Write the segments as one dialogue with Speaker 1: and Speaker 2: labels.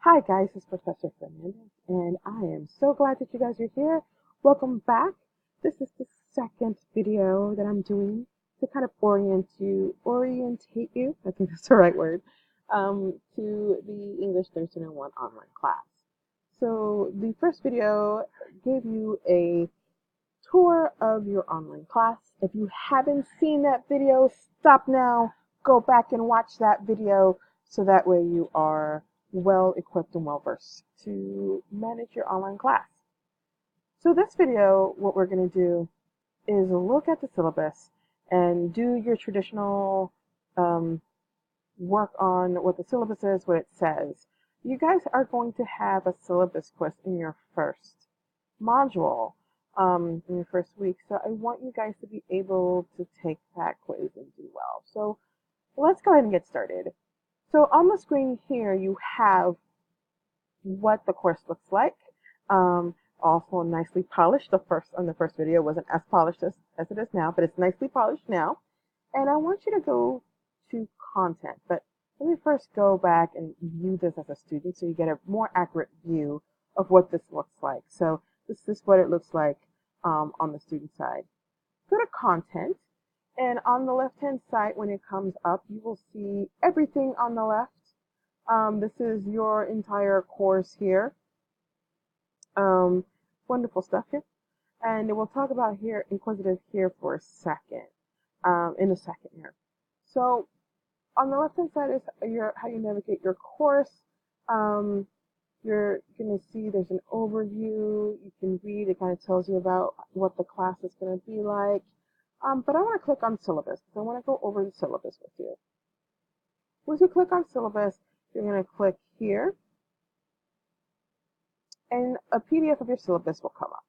Speaker 1: Hi guys, it's Professor Fernandez, and I am so glad that you guys are here. Welcome back. This is the second video that I'm doing to kind of orientate you, I think that's the right word, to the English 1301 online class. So the first video gave you a tour of your online class. If you haven't seen that video, stop now, go back and watch that video so that way you are well equipped and well versed to manage your online class. So this video, what we're going to do is look at the syllabus and do your traditional work on what the syllabus is, what it says. You guys are going to have a syllabus quiz in your first module in your first week. So I want you guys to be able to take that quiz and do well. So let's go ahead and get started. So on the screen here, you have what the course looks like. Also nicely polished. On the first video wasn't as polished as it is now, but it's nicely polished now. And I want you to go to content. But let me first go back and view this as a student so you get a more accurate view of what this looks like. So this is what it looks like on the student side. Go to content. And on the left-hand side, when it comes up, you will see everything on the left. This is your entire course here. Wonderful stuff here. And we'll talk about here inquisitive here for a second, in a second here. So on the left-hand side is how you navigate your course. You're going to see there's an overview. You can read. It kind of tells you about what the class is going to be like. But I want to click on syllabus because I want to go over the syllabus with you. Once you click on syllabus, you're going to click here, and a PDF of your syllabus will come up.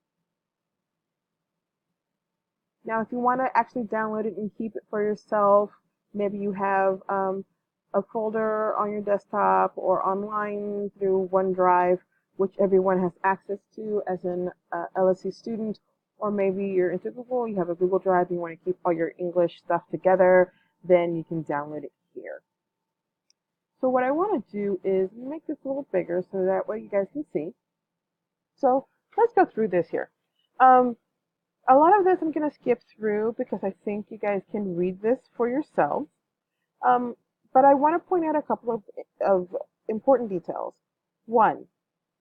Speaker 1: Now, if you want to actually download it and keep it for yourself, maybe you have a folder on your desktop or online through OneDrive, which everyone has access to as an LSE student, or maybe you're into Google, you have a Google Drive, you want to keep all your English stuff together, then you can download it here. So what I want to do is make this a little bigger so that way you guys can see. So let's go through this here. A lot of this I'm going to skip through because I think you guys can read this for yourselves. But I want to point out a couple of important details. One,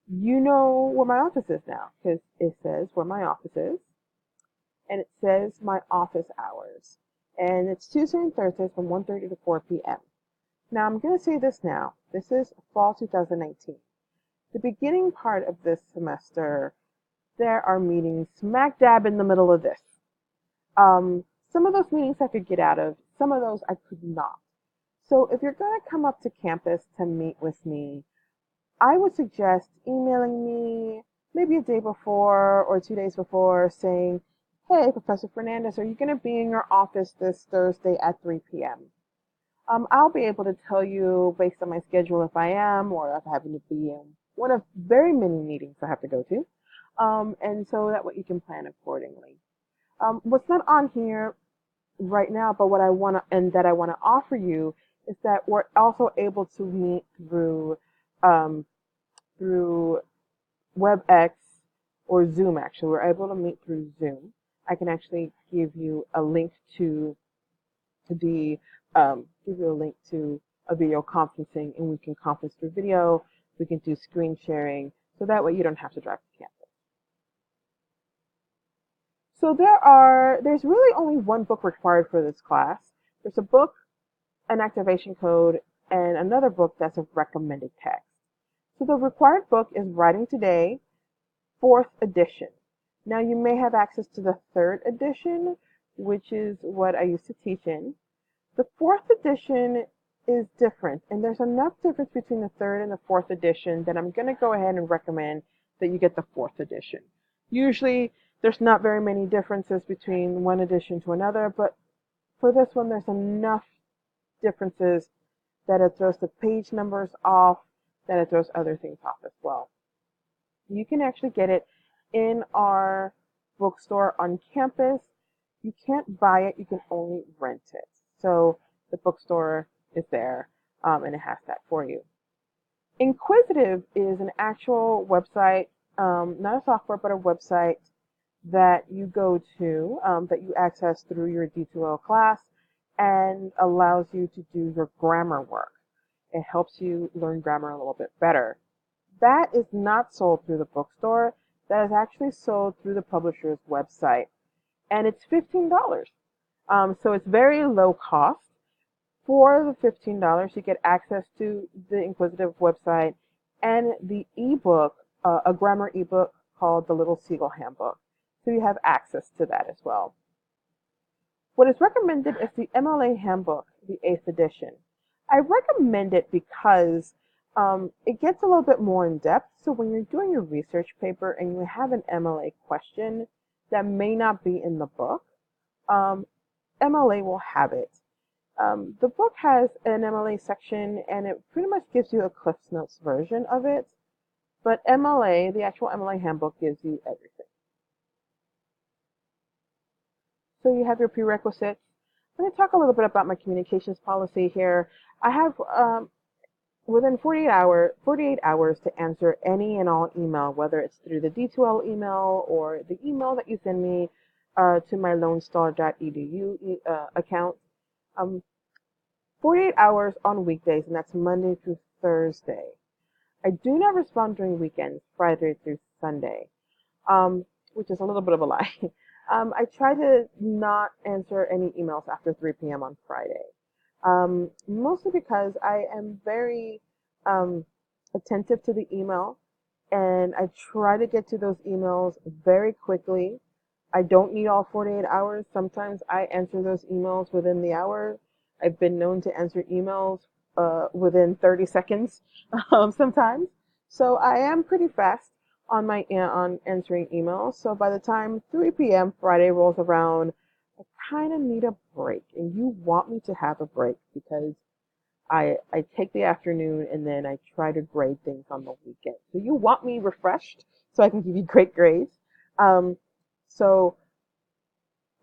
Speaker 1: you know where my office is now because it says where my office is. And it says my office hours. And it's Tuesday and Thursdays from 1:30 to 4 p.m. Now I'm going to say this now. This is fall 2019. The beginning part of this semester, there are meetings smack dab in the middle of this. Some of those meetings I could get out of. Some of those I could not. So if you're going to come up to campus to meet with me, I would suggest emailing me maybe a day before or 2 days before saying, hey, Professor Fernandez, are you going to be in your office this Thursday at 3 p.m.? I'll be able to tell you based on my schedule if I am or if I happen to be in one of very many meetings I have to go to. And so that way you can plan accordingly. What's not on here right now, but what I want to offer you is that we're also able to meet through WebEx or Zoom. Actually, we're able to meet through Zoom. I can actually give you a link to a video conferencing, and we can conference through video. We can do screen sharing, so that way you don't have to drive to campus. So there's really only one book required for this class. There's a book, an activation code, and another book that's a recommended text. So the required book is Writing Today, 4th edition. Now you may have access to the 3rd edition, which is what I used to teach in. The 4th edition is different, and there's enough difference between the 3rd and the 4th edition that I'm going to go ahead and recommend that you get the 4th edition. Usually there's not very many differences between one edition to another, but for this one there's enough differences that it throws the page numbers off, that it throws other things off as well. You can actually get it in our bookstore on campus. You can't buy it, you can only rent it. So the bookstore is there, and it has that for you. Inquisitive is an actual website, not a software, but a website that you go to, that you access through your D2L class and allows you to do your grammar work. It helps you learn grammar a little bit better. That is not sold through the bookstore. That is actually sold through the publisher's website. And it's $15. So it's very low cost. For the $15, you get access to the Inquisitive website and the ebook, a grammar ebook called the Little Seagull Handbook. So you have access to that as well. What is recommended is the MLA Handbook, the 8th edition. I recommend it because it gets a little bit more in depth. So when you're doing your research paper and you have an MLA question that may not be in the book, MLA will have it. The book has an MLA section and it pretty much gives you a Cliff Notes version of it. But MLA, the actual MLA handbook, gives you everything. So you have your prerequisites. I'm going to talk a little bit about my communications policy here. I have within 48 hours to answer any and all email, whether it's through the D2L email or the email that you send me to my lonestar.edu account. 48 hours on weekdays, and that's Monday through Thursday. I do not respond during weekends, Friday through Sunday, which is a little bit of a lie. I try to not answer any emails after 3 p.m. on Friday, mostly because I am very attentive to the email, and I try to get to those emails very quickly. I don't need all 48 hours. Sometimes I answer those emails within the hour. I've been known to answer emails within 30 seconds sometimes. So I am pretty fast on on answering emails. So by the time 3 p.m. Friday rolls around, I kind of need a break. And you want me to have a break because I take the afternoon and then I try to grade things on the weekend. So you want me refreshed so I can give you great grades. So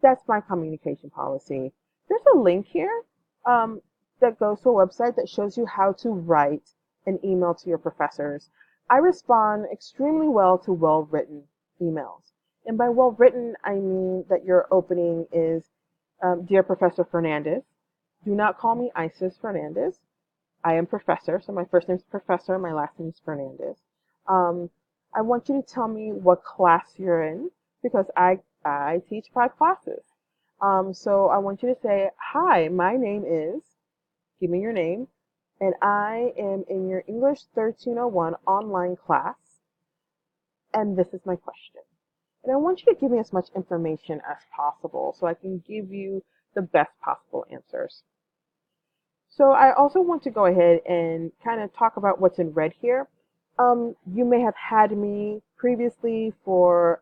Speaker 1: that's my communication policy. There's a link here that goes to a website that shows you how to write an email to your professors. I respond extremely well to well-written emails. And by well-written, I mean that your opening is, Dear Professor Fernandez. Do not call me Isis Fernandez. I am Professor, so my first name is Professor, my last name is Fernandez. I want you to tell me what class you're in because I teach 5 classes. So I want you to say, hi, my name is, give me your name, and I am in your English 1301 online class, and this is my question. And I want you to give me as much information as possible so I can give you the best possible answers. So I also want to go ahead and kind of talk about what's in red here. You may have had me previously for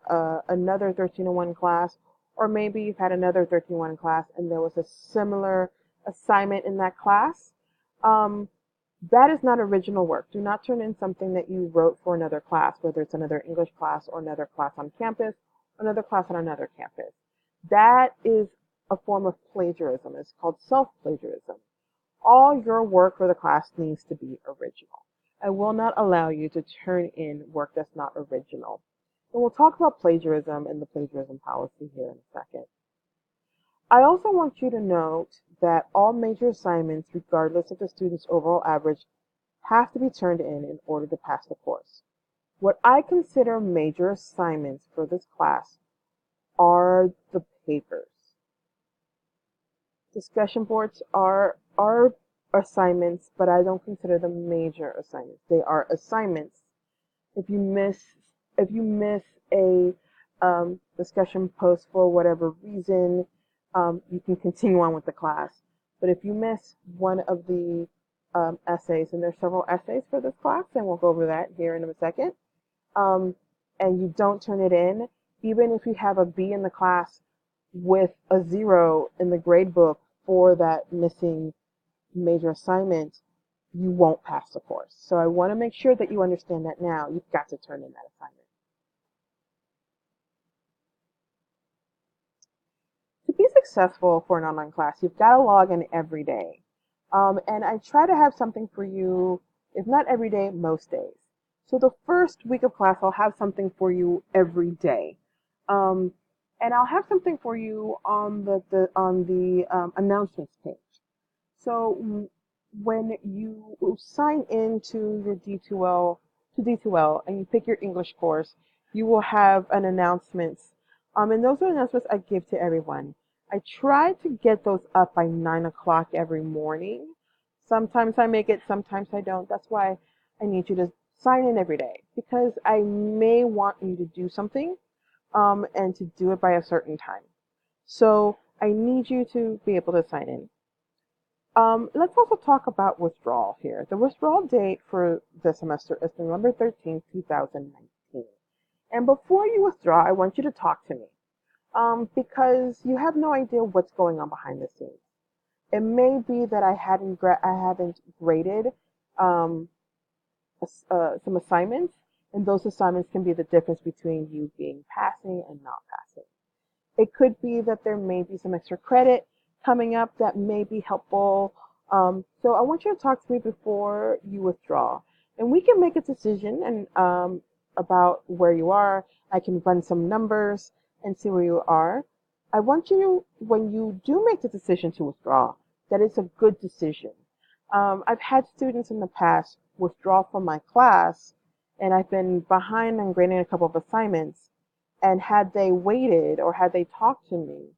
Speaker 1: another 1301 class, or maybe you've had another 1301 class and there was a similar assignment in that class. That is not original work. Do not turn in something that you wrote for another class, whether it's another English class or another class on campus, or another class on another campus. That is a form of plagiarism. It's called self-plagiarism. All your work for the class needs to be original. I will not allow you to turn in work that's not original. And we'll talk about plagiarism and the plagiarism policy here in a second. I also want you to note that all major assignments, regardless of the student's overall average, have to be turned in order to pass the course. What I consider major assignments for this class are the papers. Discussion boards are assignments, but I don't consider them major assignments. They are assignments. If you miss a discussion post for whatever reason, you can continue on with the class. But if you miss one of the essays, and there's several essays for this class, and we'll go over that here in a second, and you don't turn it in, even if you have a B in the class with a 0 in the grade book for that missing major assignment, you won't pass the course. So I want to make sure that you understand that now. You've got to turn in that assignment. To be successful for an online class, you've got to log in every day. And I try to have something for you If not every day, most days. So the first week of class, I'll have something for you every day. Um, and I'll have something for you on the announcements page. So when you sign into your D2L and you pick your English course, you will have an announcements. And those are announcements I give to everyone. I try to get those up by 9 o'clock every morning. Sometimes I make it, sometimes I don't. That's why I need you to sign in every day because I may want you to do something and to do it by a certain time. So I need you to be able to sign in. Let's also talk about withdrawal here. The withdrawal date for the semester is November 13th, 2019. And before you withdraw, I want you to talk to me because you have no idea what's going on behind the scenes. It may be that I haven't graded um, some assignments, and those assignments can be the difference between you being passing and not passing. It could be that there may be some extra credit coming up that may be helpful. So I want you to talk to me before you withdraw. And we can make a decision about where you are. I can run some numbers and see where you are. I want you, when you do make the decision to withdraw, that it's a good decision. I've had students in the past withdraw from my class, and I've been behind on grading a couple of assignments. And had they waited or had they talked to me,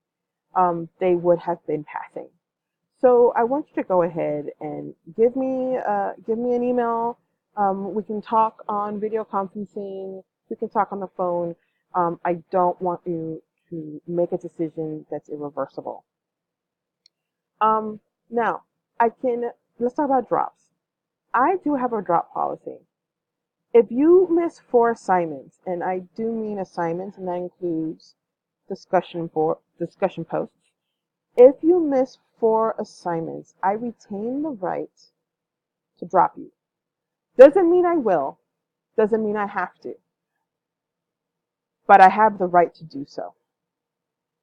Speaker 1: they would have been passing. So I want you to go ahead and give me an email. We can talk on video conferencing. We can talk on the phone. I don't want you to make a decision that's irreversible. Now, let's talk about drops. I do have a drop policy. If you miss 4 assignments, and I do mean assignments, and that includes discussion posts. If you miss 4 assignments, I retain the right to drop you. Doesn't mean I will, doesn't mean I have to, but I have the right to do so.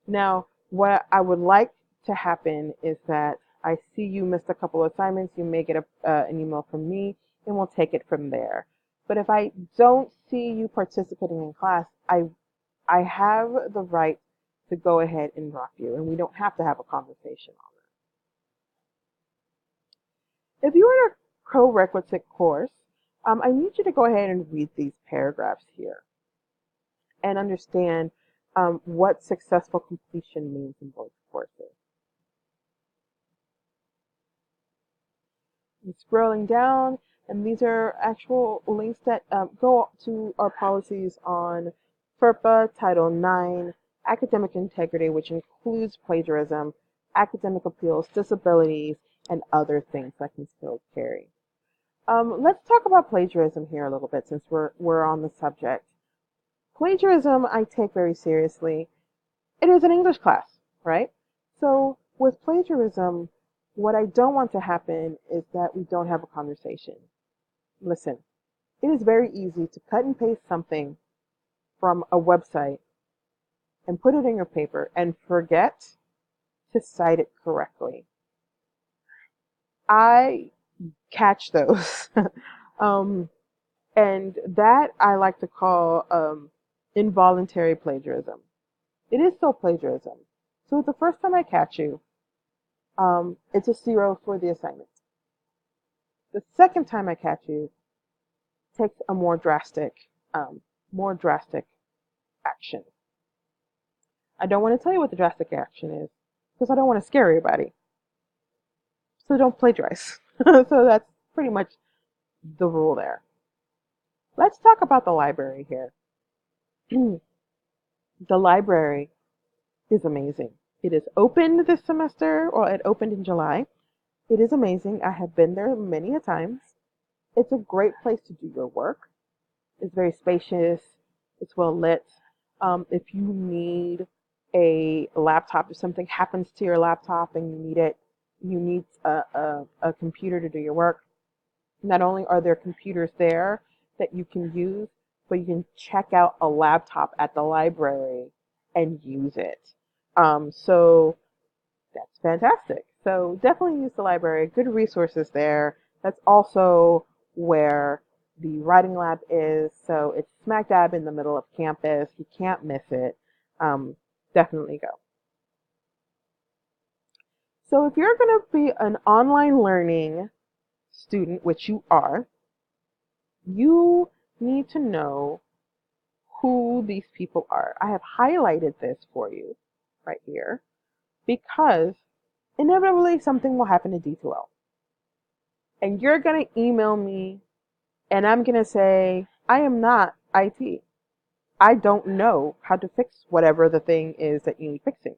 Speaker 1: Now, what I would like to happen is that I see you missed a couple of assignments, you may get an email from me, and we'll take it from there. But if I don't see you participating in class, I have the right to go ahead and drop you, and we don't have to have a conversation on it. If you're in a prerequisite course, I need you to go ahead and read these paragraphs here and understand what successful completion means in both courses. I'm scrolling down, and these are actual links that go to our policies on FERPA, Title IX, academic integrity, which includes plagiarism, academic appeals, disabilities, and other things that can still carry. Let's talk about plagiarism here a little bit since we're on the subject. Plagiarism I take very seriously. It is an English class, right? So with plagiarism, what I don't want to happen is that we don't have a conversation. Listen, it is very easy to cut and paste something from a website and put it in your paper and forget to cite it correctly. I catch those. And that I like to call involuntary plagiarism. It is still plagiarism. So the first time I catch you, it's a 0 for the assignment. The second time I catch you, takes a more drastic action. I don't want to tell you what the drastic action is because I don't want to scare everybody. So don't plagiarize. So that's pretty much the rule there. Let's talk about the library here. The library is amazing. It is open this semester, or it opened in July. It is amazing. I have been there many a times. It's a great place to do your work. It's very spacious. It's well lit. If you need a laptop, if something happens to your laptop and you need a computer to do your work, not only are there computers there that you can use, but you can check out a laptop at the library and use it. So that's fantastic. So definitely use the library. Good resources there. That's also where the writing lab is. So it's smack dab in the middle of campus. You can't miss it. Definitely go. So if you're going to be an online learning student, which you are, you need to know who these people are. I have highlighted this for you right here because inevitably something will happen to D2L. And you're going to email me and I'm going to say, I am not IT. I don't know how to fix whatever the thing is that you need fixing.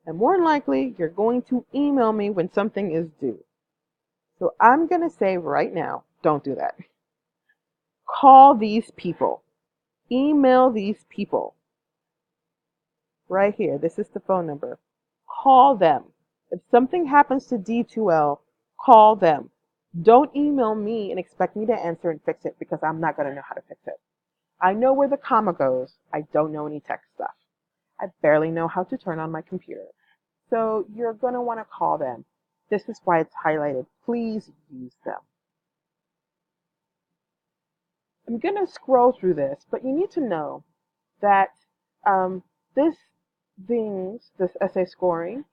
Speaker 1: And more than likely, you're going to email me when something is due. So I'm going to say right now, don't do that. Call these people. Email these people. Right here, this is the phone number. Call them. If something happens to D2L, call them. Don't email me and expect me to answer and fix it because I'm not going to know how to fix it. I know where the comma goes. I don't know any tech stuff. I barely know how to turn on my computer. So you're going to want to call them. This is why it's highlighted. Please use them. I'm going to scroll through this, but you need to know that this essay scoring,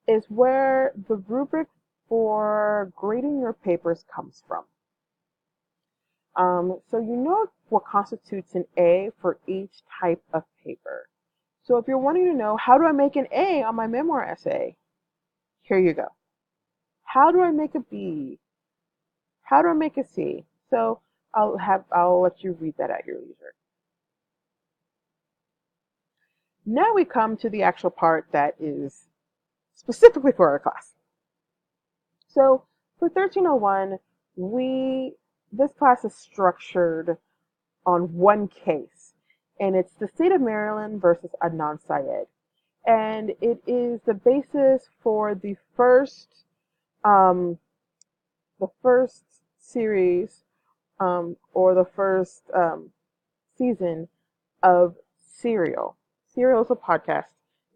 Speaker 1: is where the rubric for grading your papers comes from. So you know what constitutes an A for each type of paper. So if you're wanting to know, how do I make an A on my memoir essay? Here you go. How do I make a B? How do I make a C? So I'll let you read that at your leisure. Now we come to the actual part that is specifically for our class. So for 1301, this class is structured on one case, and it's the state of Maryland versus Adnan Syed. And it is the basis for the first series or the first season of Serial. Serial is a podcast.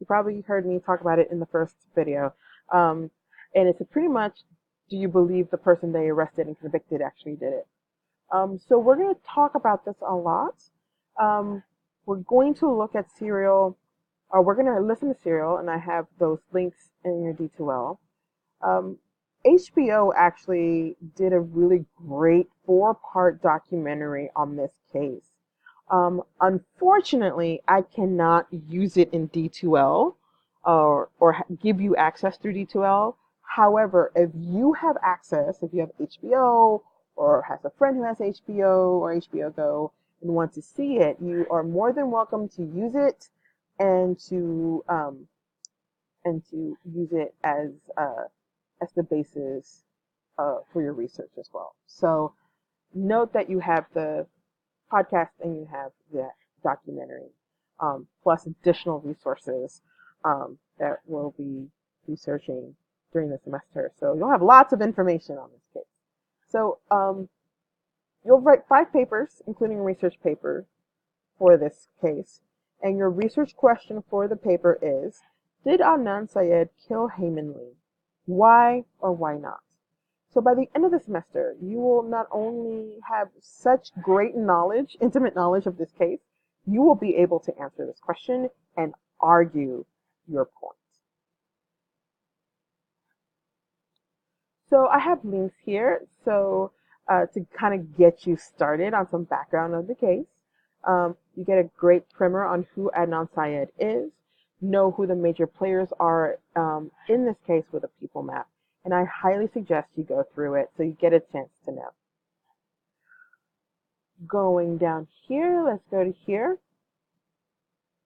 Speaker 1: You probably heard me talk about it in the first video. And it's pretty much, do you believe the person they arrested and convicted actually did it? So we're going to talk about this a lot. We're going to look at Serial, or we're going to listen to Serial, and I have those links in your D2L. HBO actually did a really great 4-part documentary on this case. Unfortunately, I cannot use it in D2L or give you access through D2L. However, if you have access, if you have HBO or has a friend who has HBO or HBO Go and want to see it, you are more than welcome to use it and to use it as the basis for your research as well. So note that you have the podcast and you have the documentary, plus additional resources that we'll be researching during the semester. So you'll have lots of information on this case. So you'll write 5 papers, including a research paper for this case. And your research question for the paper is, did Adnan Syed kill Heyman Lee? Why or why not? So by the end of the semester, you will not only have such great knowledge, intimate knowledge of this case, you will be able to answer this question and argue your points. So I have links here to kind of get you started on some background of the case. You get a great primer on who Adnan Syed is, know who the major players are in this case with a people map. And I highly suggest you go through it so you get a chance to know. Going down here, let's go to here.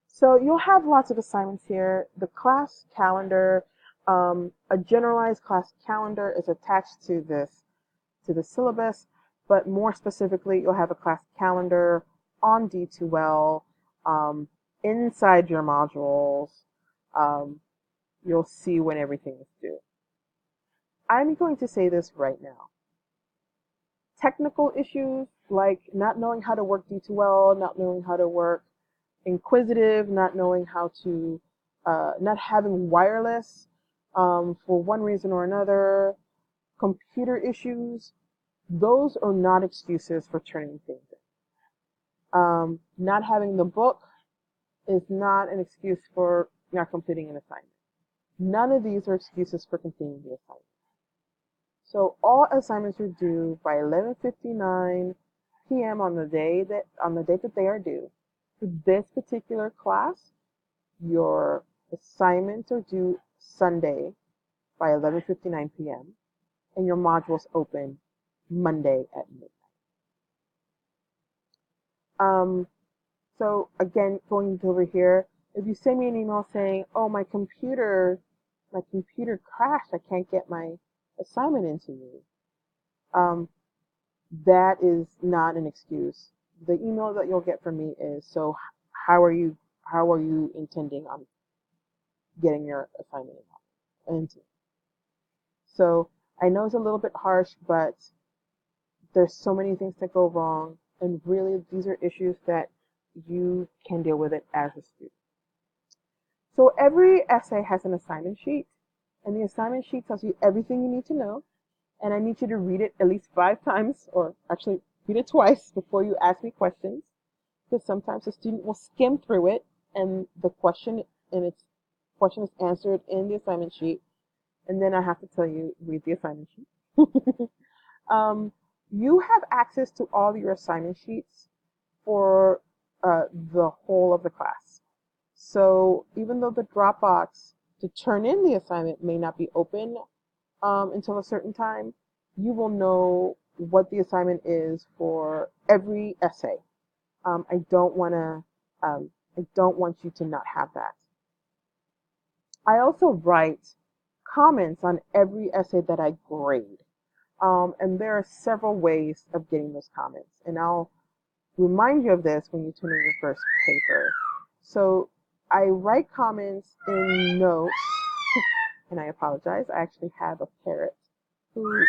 Speaker 1: So you'll have lots of assignments here. The class calendar, a generalized class calendar is attached to the syllabus, but more specifically, you'll have a class calendar on D2L, inside your modules. You'll see when everything is due. I'm going to say this right now. Technical issues like not knowing how to work D2L, not knowing how to work Inquisitive, not knowing how to, not having wireless for one reason or another, computer issues, those are not excuses for turning things in. Not having the book is not an excuse for not completing an assignment. None of these are excuses for completing the assignment. So all assignments are due by 11:59 p.m. on the date that they are due. For this particular class, your assignments are due Sunday by 11:59 p.m. and your modules open Monday at midnight. So again, going over here, if you send me an email saying, "Oh, my computer crashed. I can't get my assignment into you," that is not an excuse. The email that you'll get from me is, "So how are you intending on getting your assignment into?" So I know it's a little bit harsh, but there's so many things that go wrong, and really these are issues that you can deal with it as a student. So every essay has an assignment sheet, and the assignment sheet tells you everything you need to know, and I need you to read it at least 5 times, or actually read it twice before you ask me questions, because sometimes a student will skim through it, and the question is answered in the assignment sheet, and then I have to tell you, read the assignment sheet. You have access to all your assignment sheets for the whole of the class. So even though the Dropbox to turn in the assignment may not be open until a certain time, you will know what the assignment is for every essay. I don't want you to not have that. I also write comments on every essay that I grade. And there are several ways of getting those comments. And I'll remind you of this when you turn in your first paper. So I write comments in notes, and I apologize. I actually have a parrot who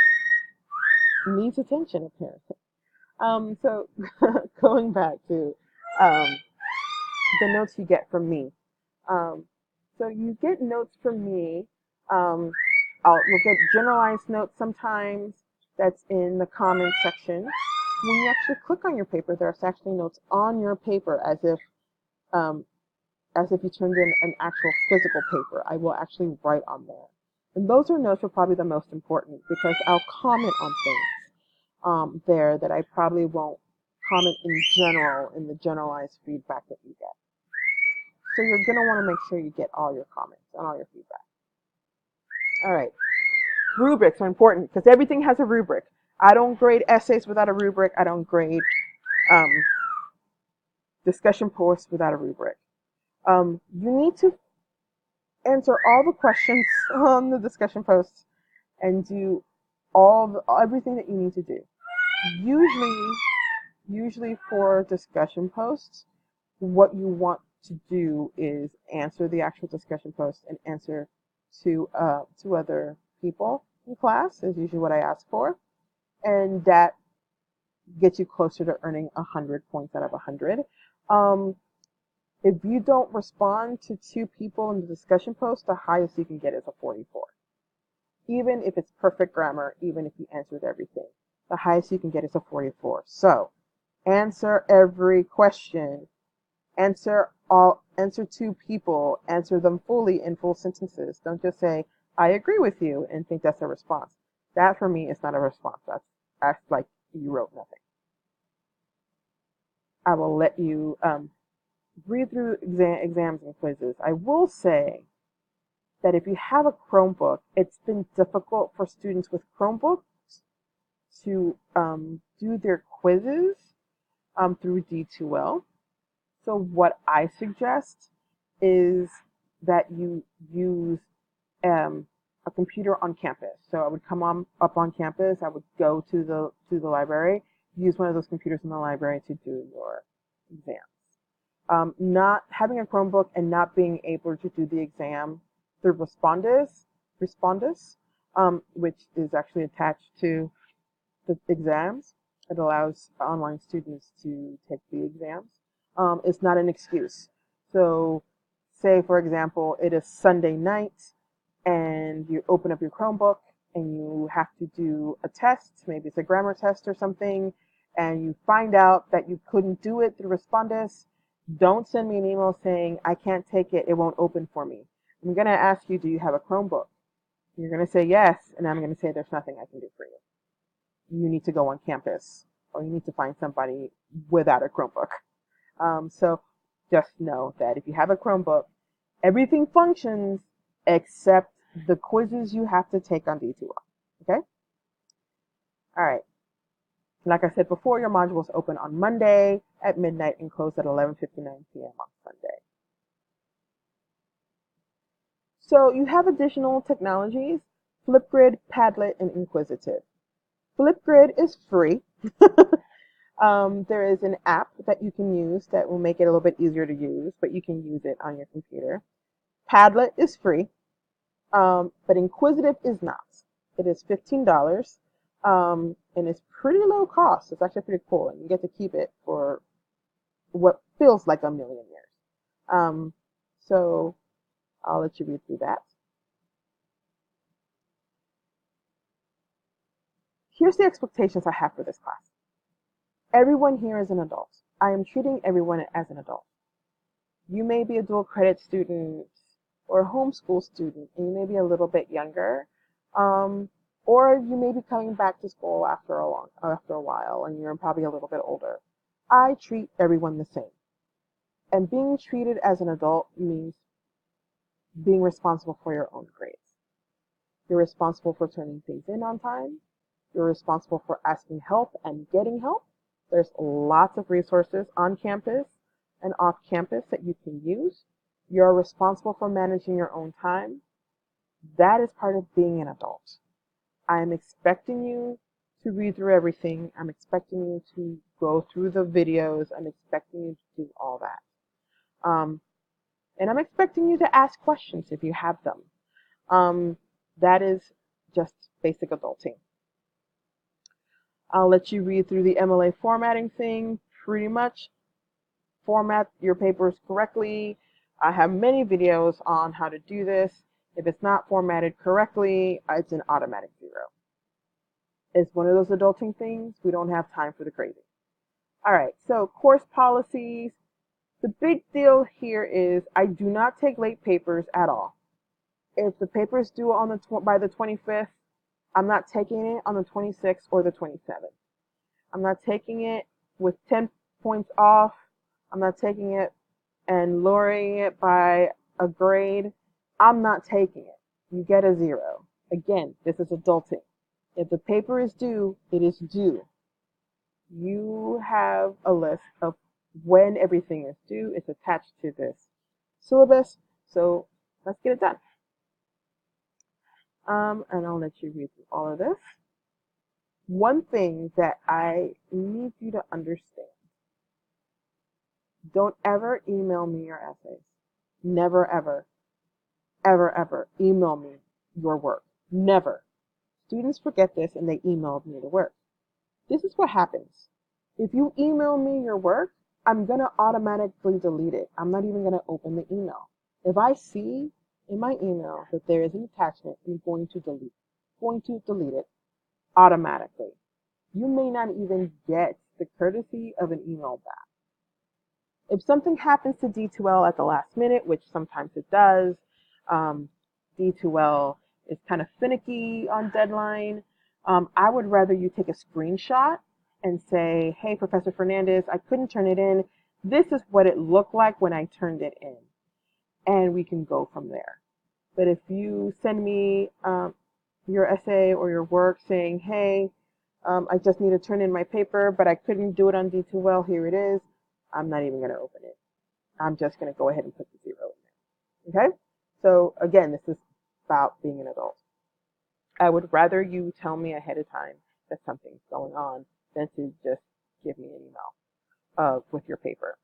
Speaker 1: needs attention, apparently. So going back to the notes you get from me. So you get notes from me. You'll get generalized notes sometimes. That's in the comments section. When you actually click on your paper, there's actually notes on your paper as if you turned in an actual physical paper. I will actually write on there. And those notes are probably the most important because I'll comment on things there that I probably won't comment in general in the generalized feedback that you get. So you're going to want to make sure you get all your comments and all your feedback. All right. Rubrics are important because everything has a rubric. I don't grade essays without a rubric. I don't grade discussion posts without a rubric. You need to answer all the questions on the discussion posts and do everything that you need to do. Usually for discussion posts, what you want to do is answer the actual discussion post and answer to other people in class is usually what I ask for, and that gets you closer to earning 100 points out of 100. If you don't respond to 2 people in the discussion post, the highest you can get is a 44. Even if it's perfect grammar, even if you answered everything, the highest you can get is a 44. So, answer every question. Answer 2 people. Answer them fully in full sentences. Don't just say, "I agree with you," and think that's a response. That for me is not a response. That's like you wrote nothing. I will let you read through exams and quizzes. I will say that if you have a Chromebook, it's been difficult for students with Chromebooks to do their quizzes through D2L. So what I suggest is that you use a computer on campus. So I would come up on campus. I would go to the library, use one of those computers in the library to do your exams. Not having a Chromebook and not being able to do the exam through Respondus, which is actually attached to the exams. It allows online students to take the exams. Is not an excuse. So say, for example, it is Sunday night and you open up your Chromebook and you have to do a test, maybe it's a grammar test or something, and you find out that you couldn't do it through Respondus, don't send me an email saying, I can't take it, it won't open for me. I'm going to ask you, do you have a Chromebook? You're going to say yes, and I'm going to say there's nothing I can do for you. You need to go on campus, or you need to find somebody without a Chromebook. So just know that if you have a Chromebook, everything functions except the quizzes you have to take on D2L. Okay? All right. Like I said before, your modules open on Monday at midnight and close at 11:59 p.m. on Sunday. So you have additional technologies, Flipgrid, Padlet, and Inquisitive. Flipgrid is free. There is an app that you can use that will make it a little bit easier to use, but you can use it on your computer. Padlet is free, but Inquisitive is not. It is $15, and it's pretty low cost. It's actually pretty cool, and you get to keep it for what feels like a million years. So I'll let you read through that. Here's the expectations I have for this class. Everyone here is an adult. I am treating everyone as an adult. You may be a dual credit student or a homeschool student, and you may be a little bit younger, or you may be coming back to school after a while, and you're probably a little bit older. I treat everyone the same, and being treated as an adult means being responsible for your own grades. You're responsible for turning things in on time. You're responsible for asking help and getting help. There's lots of resources on campus and off campus that you can use. You're responsible for managing your own time. That is part of being an adult. I am expecting you to read through everything. I'm expecting you to go through the videos. I'm expecting you to do all that. And I'm expecting you to ask questions if you have them. That is just basic adulting. I'll let you read through the Mla formatting thing. Pretty much format your papers correctly. I have many videos on how to do this. If it's not formatted correctly, it's an automatic 0. It's one of those adulting things. We don't have time for the crazy. All right, so course policies. The big deal here is I do not take late papers at all. If the paper is due on by the 25th, I'm not taking it on the 26th or the 27th. I'm not taking it with 10 points off. I'm not taking it and lowering it by a grade. I'm not taking it. You get a 0. Again, this is adulting. If the paper is due, it is due. You have a list of when everything is due. It's attached to this syllabus. So let's get it done. And I'll let you read through all of this. One thing that I need you to understand. Don't ever email me your essays. Never, ever, ever email me your work. Never. Students forget this and they emailed me the work. This is what happens. If you email me your work, I'm going to automatically delete it. I'm not even going to open the email. If I see in my email that there is an attachment, I'm going to delete it automatically. You may not even get the courtesy of an email back. If something happens to D2L at the last minute, which sometimes it does, D2L is kind of finicky on deadline, I would rather you take a screenshot and say, hey, Professor Fernandez, I couldn't turn it in. This is what it looked like when I turned it in. And we can go from there. But if you send me your essay or your work saying, hey, I just need to turn in my paper, but I couldn't do it on D2L, here it is, I'm not even going to open it. I'm just going to go ahead and put the 0 in there. Okay? So again, this is about being an adult. I would rather you tell me ahead of time that something's going on than to just give me an email with your paper.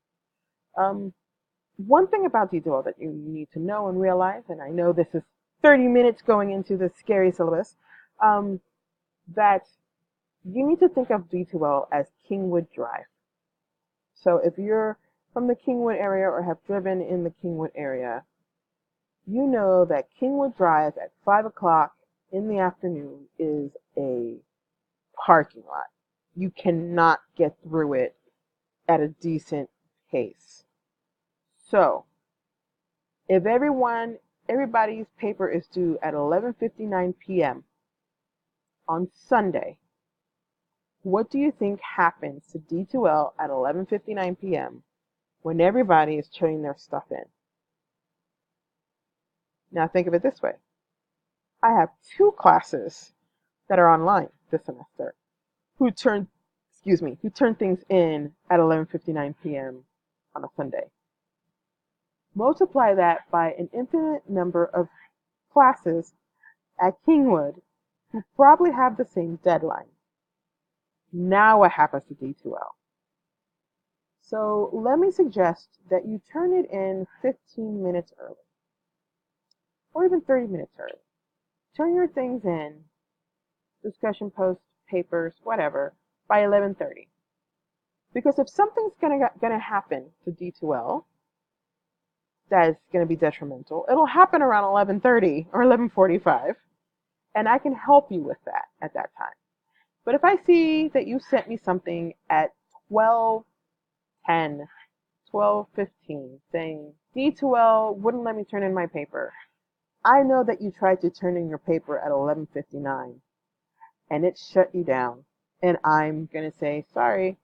Speaker 1: One thing about D2L that you need to know and realize, and I know this is 30 minutes going into the scary syllabus, that you need to think of D2L as Kingwood Drive. So if you're from the Kingwood area or have driven in the Kingwood area, you know that Kingwood Drive at 5 o'clock in the afternoon is a parking lot. You cannot get through it at a decent pace. So, if everybody's paper is due at 11:59 p.m. on Sunday, what do you think happens to D2L at 11:59 p.m. when everybody is turning their stuff in? Now think of it this way. I have 2 classes that are online this semester who turn things in at 11:59 p.m. on a Sunday. Multiply that by an infinite number of classes at Kingwood who probably have the same deadline. Now what happens to D2L? So let me suggest that you turn it in 15 minutes early, or even 30 minutes early. Turn your things in, discussion posts, papers, whatever, by 11:30. Because if something's gonna happen to D2L that is gonna be detrimental, it'll happen around 11:30 or 11:45, and I can help you with that at that time. But if I see that you sent me something at 12:10, 12:15, saying D2L wouldn't let me turn in my paper, I know that you tried to turn in your paper at 11:59 and it shut you down, and I'm going to say sorry.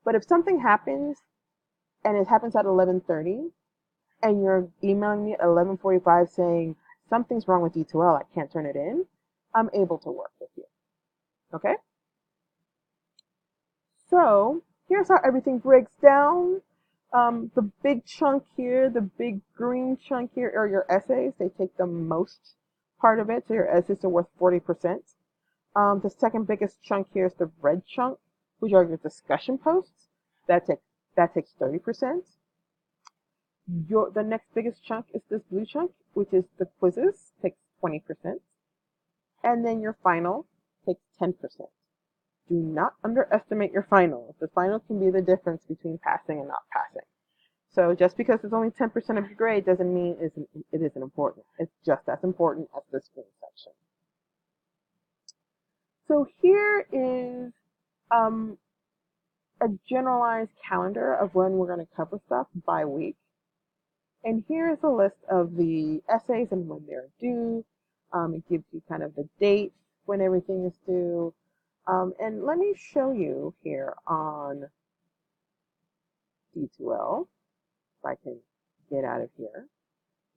Speaker 1: But if something happens and it happens at 11:30 and you're emailing me at 11:45 saying something's wrong with D2L, I can't turn it in, I'm able to work with you. Okay? So here's how everything breaks down. The big chunk here, the big green chunk here are your essays. They take the most part of it, so your essays are worth 40%. The second biggest chunk here is the red chunk, which are your discussion posts. That takes 30%. The next biggest chunk is this blue chunk, which is the quizzes, takes 20%. And then your final takes 10%. Do not underestimate your final. The final can be the difference between passing and not passing. So just because it's only 10% of your grade doesn't mean it isn't important. It's just as important as the screen section. So here is a generalized calendar of when we're going to cover stuff by week. And here is a list of the essays and when they're due. It gives you kind of the date when everything is due. And let me show you here on D2L, if I can get out of here,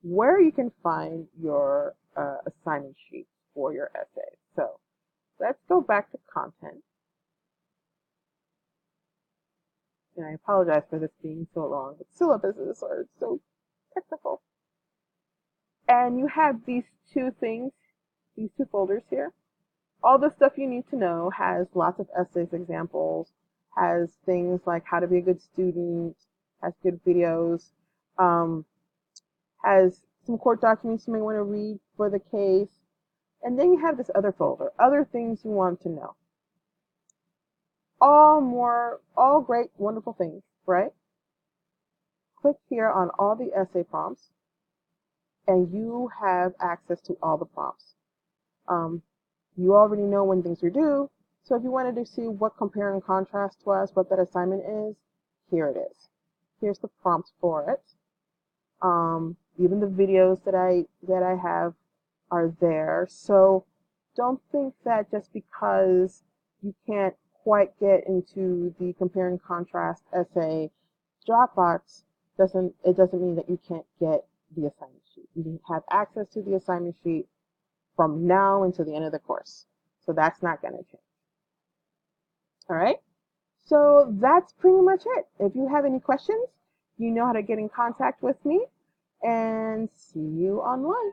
Speaker 1: where you can find your assignment sheet for your essay. So let's go back to content. And I apologize for this being so long, but syllabuses are so technical. And you have these 2 things, these 2 folders here. All the stuff you need to know has lots of essays examples, has things like how to be a good student, has good videos, has some court documents you may want to read for the case. And then you have this other folder, other things you want to know. All great, wonderful things, right? Click here on all the essay prompts, and you have access to all the prompts. You already know when things are due, so if you wanted to see what compare and contrast was, what that assignment is, here it is. Here's the prompts for it. Even the videos that I have are there. So don't think that just because you can't quite get into the compare and contrast essay Dropbox doesn't mean that you can't get the assignment sheet. You have access to the assignment sheet from now until the end of the course. So that's not going to change. All right? So that's pretty much it. If you have any questions, you know how to get in contact with me, and see you online.